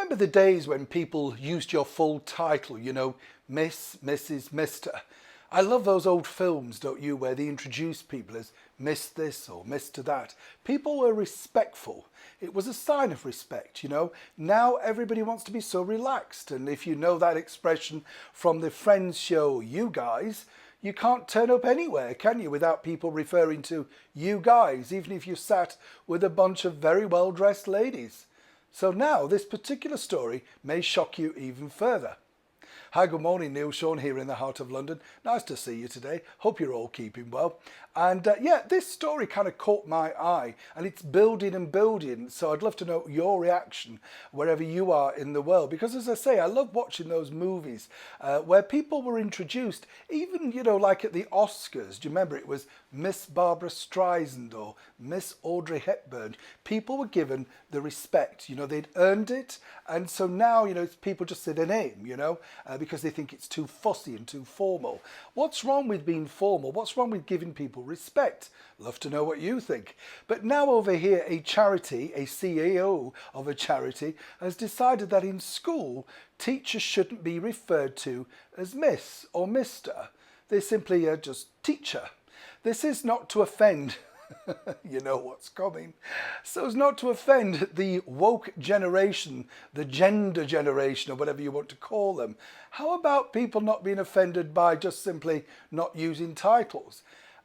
remember the days when people used your full title, you know, Miss, Mrs, Mr. I love those old films, don't you, where they introduce people as Miss this or Mr that. People were respectful. It was a sign of respect, you know. Now everybody wants to be so relaxed, and if you know that expression from the Friends show, You Guys, you can't turn up anywhere, can you, without people referring to you guys, even if you sat with a bunch of very well-dressed ladies. So now this particular story may shock you even further. Hi, good morning, Neil Sean here in the heart of London. Nice to see you today. Hope you're all keeping well. And yeah, this story kind of caught my eye, and it's building and building. So I'd love to know your reaction wherever you are in the world. Because as I say, I love watching those movies where people were introduced, even, you know, like at the Oscars. Do you remember it was Miss Barbara Streisand or Miss Audrey Hepburn? People were given the respect, you know, they'd earned it. And so now, you know, people just say their name, you know, because they think it's too fussy and too formal. What's wrong with being formal? What's wrong with giving people respect? Love to know what you think. But now over here, a charity, a CEO of a charity, has decided that in school, teachers shouldn't be referred to as Miss or Mr. They're simply just teacher. This is not to offend you know what's coming. So as not to offend the woke generation, the gender generation, or whatever you want to call them. How about people not being offended by just simply not using titles?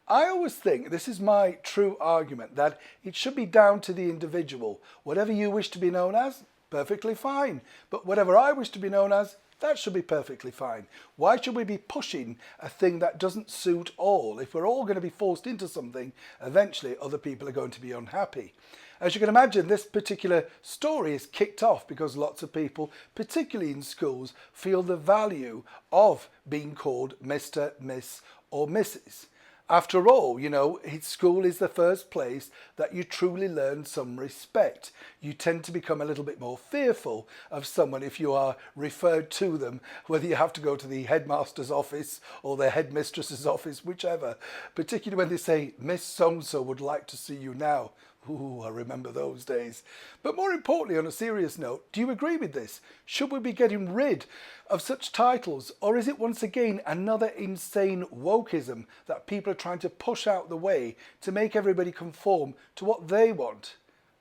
I always think, this is my true argument, that it should be down to the individual. Whatever you wish to be known as, perfectly fine. But whatever I wish to be known as, that should be perfectly fine. Why should we be pushing a thing that doesn't suit all? If we're all going to be forced into something, eventually other people are going to be unhappy. As you can imagine, this particular story is kicked off because lots of people, particularly in schools, feel the value of being called Mr, Miss or Mrs. After all, you know, school is the first place that you truly learn some respect. You tend to become a little bit more fearful of someone if you are referred to them, whether you have to go to the headmaster's office or the headmistress's office, whichever. Particularly when they say, Miss So-and-so would like to see you now. Ooh, I remember those days. But more importantly, on a serious note, do you agree with this? Should we be getting rid of such titles, or is it once again another insane wokeism that people are trying to push out the way to make everybody conform to what they want?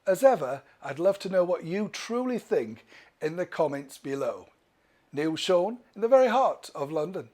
As ever, I'd love to know what you truly think in the comments below. Neil Sean in the very heart of London.